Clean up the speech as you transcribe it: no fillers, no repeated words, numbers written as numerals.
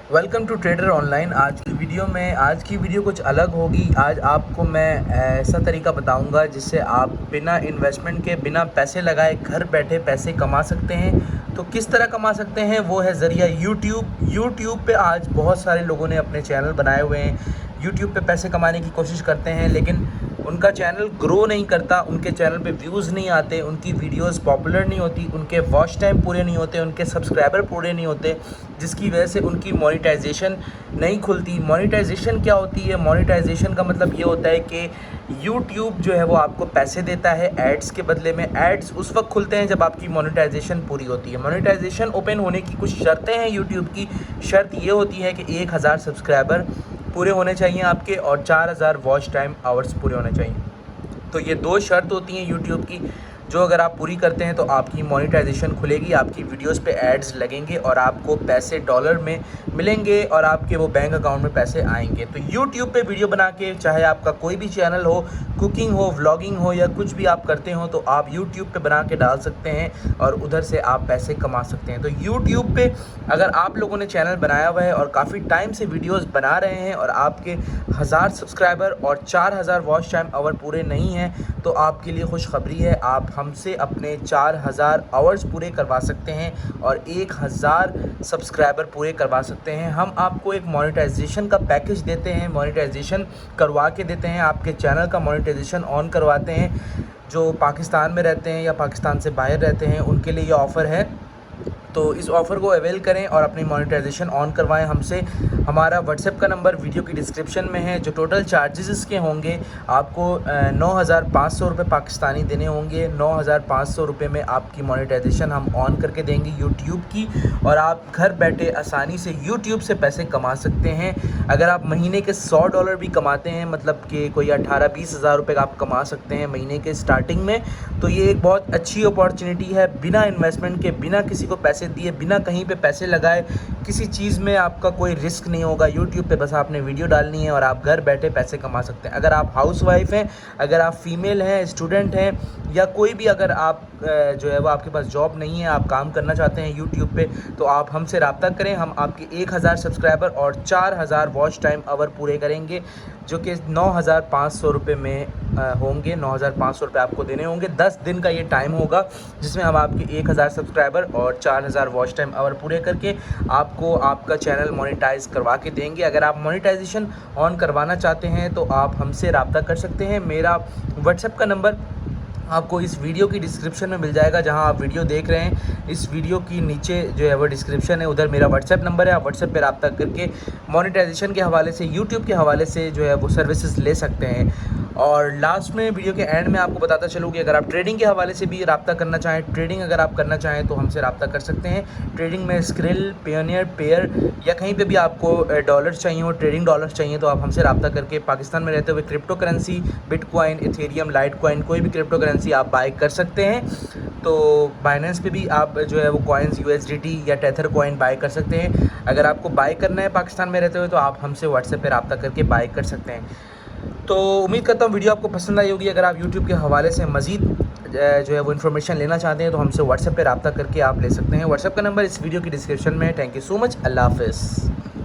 Welcome to trader online. आज की video कुछ अलग होगी। आज आपको मैं ऐसा तरीका बताऊंगा जिससे आप बिना इन्वेस्टमेंट के, बिना पैसे लगाए घर बैठे पैसे कमा सकते हैं। तो किस तरह कमा सकते हैं, वो है ज़रिया यूट्यूब पे आज बहुत सारे लोगों ने अपने चैनल बनाए हुए हैं। यूट्यूब पे पैसे कमाने की कोशिश करते हैं, लेकिन उनका चैनल ग्रो नहीं करता, उनके चैनल पे व्यूज़ नहीं आते, उनकी वीडियोस पॉपुलर नहीं होती, उनके वॉच टाइम पूरे नहीं होते, उनके सब्सक्राइबर पूरे नहीं होते, जिसकी वजह से उनकी मोनेटाइजेशन नहीं खुलती। मोनेटाइजेशन क्या होती है? मोनेटाइजेशन का मतलब ये होता है कि यूट्यूब जो है वो आपको पैसे देता है एड्स के बदले में। एड्स उस वक्त खुलते हैं जब आपकी मोनेटाइजेशन पूरी होती है। मोनेटाइजेशन ओपन होने की कुछ शर्तें हैं यूट्यूब की। शर्त ये होती है कि 1000 सब्सक्राइबर पूरे होने चाहिए आपके और 4000 वॉच टाइम आवर्स पूरे होने चाहिए। तो ये दो शर्त होती हैं यूट्यूब की, जो अगर आप पूरी करते हैं तो आपकी मोनेटाइजेशन खुलेगी, आपकी वीडियोस पे एड्स लगेंगे और आपको पैसे डॉलर में मिलेंगे और आपके वो बैंक अकाउंट में पैसे आएंगे। तो यूट्यूब पे वीडियो बना के, चाहे आपका कोई भी चैनल हो, कुकिंग हो, व्लॉगिंग हो या कुछ भी आप करते हो, तो आप यूट्यूब पे बना के डाल सकते हैं और उधर से आप पैसे कमा सकते हैं। तो यूट्यूब पे अगर आप लोगों ने चैनल बनाया हुआ है और काफ़ी टाइम से वीडियोज़ बना रहे हैं और आपके 1000 सब्सक्राइबर और 4000 वॉच टाइम आवर पूरे नहीं हैं, तो आपके लिए खुशखबरी है। आप हमसे अपने 4000 आवर्स पूरे करवा सकते हैं और 1000 सब्सक्राइबर पूरे करवा सकते हैं। हम आपको एक मोनेटाइजेशन का पैकेज देते हैं, मोनेटाइजेशन करवा के देते हैं, आपके चैनल का मोनेटाइजेशन ऑन करवाते हैं। जो पाकिस्तान में रहते हैं या पाकिस्तान से बाहर रहते हैं उनके लिए ये ऑफ़र है। तो इस ऑफ़र को अवेल करें और अपनी मोनेटाइजेशन ऑन करवाएं हमसे। हमारा व्हाट्सएप का नंबर वीडियो की डिस्क्रिप्शन में है। जो टोटल चार्जेस इसके होंगे, आपको 9500 रुपये पाकिस्तानी देने होंगे। 9500 रुपये में आपकी मोनेटाइजेशन हम ऑन करके देंगे यूट्यूब की, और आप घर बैठे आसानी से यूट्यूब से पैसे कमा सकते हैं। अगर आप महीने के $100 भी कमाते हैं, मतलब कि कोई 18-20 हज़ार रुपये आप कमा सकते हैं महीने के स्टार्टिंग में, तो ये एक बहुत अच्छी अपॉर्चुनिटी है। बिना इन्वेस्टमेंट के, बिना किसी को पैसे दिए, बिना कहीं पे पैसे लगाए, किसी चीज़ में आपका कोई रिस्क नहीं होगा। यूट्यूब पे बस आपने वीडियो डालनी है और आप घर बैठे पैसे कमा सकते हैं। अगर आप हाउसवाइफ हैं, अगर आप फीमेल हैं, स्टूडेंट हैं, या कोई भी अगर आप जो है वो आपके पास जॉब नहीं है, आप काम करना चाहते हैं यूट्यूब पे, तो आप हमसे रब्ता करें। हम आपके 1000 सब्सक्राइबर और 4000 वॉच टाइम आवर पूरे करेंगे, जो कि 9500 रुपये में होंगे। 9500 रुपये आपको देने होंगे। 10 दिन का ये टाइम होगा जिसमें हम आपके 1000 सब्सक्राइबर और 4000 वॉच टाइम आवर पूरे करके आपको आपका चैनल मोनेटाइज करवा के देंगे। अगर आप मोनेटाइजेशन ऑन करवाना चाहते हैं तो आप हमसे रब्ता कर सकते हैं। मेरा व्हाट्सएप का नंबर आपको इस वीडियो की डिस्क्रिप्शन में मिल जाएगा। जहां आप वीडियो देख रहे हैं, इस वीडियो की नीचे जो है वो डिस्क्रिप्शन है, उधर मेरा व्हाट्सएप नंबर है। आप व्हाट्सएप पे रब्ता करके मोनेटाइजेशन के हवाले से, यूट्यूब के हवाले से जो है वो सर्विसेज ले सकते हैं। और लास्ट में, वीडियो के एंड में आपको बताता चलूँ कि अगर आप ट्रेडिंग के हवाले से भी रब्ता करना चाहें, ट्रेडिंग अगर आप करना चाहें तो हमसे रब्ता कर सकते हैं। ट्रेडिंग में स्क्रिल, पेयोनियर, पेयर या कहीं पे भी आपको डॉलर चाहिए हो, ट्रेडिंग डॉलर्स चाहिए, तो आप हमसे रब्ता करके पाकिस्तान में रहते हुए crypto currency, bitcoin, Ethereum, Litecoin, कोई भी क्रिप्टो करेंसी आप बाय कर सकते हैं। तो बाइनेंस पे भी आप जो है वो कॉइन्स, USDT या टेथर कॉइन बाय कर सकते हैं। अगर आपको बाय करना है पाकिस्तान में रहते हुए, तो आप हमसे व्हाट्सएप पे रब्ता करके बाय कर सकते हैं। तो उम्मीद करता हूँ वीडियो आपको पसंद आई होगी। अगर आप यूट्यूब के हवाले से मज़ीद जो है वो इन्फॉर्मेशन लेना चाहते हैं तो हमसे व्हाट्सएप पे रब्ता करके आप ले सकते हैं। व्हाट्सएप का नंबर इस वीडियो की डिस्क्रिप्शन में है। Thank you so much. Allah हाफ़िज़।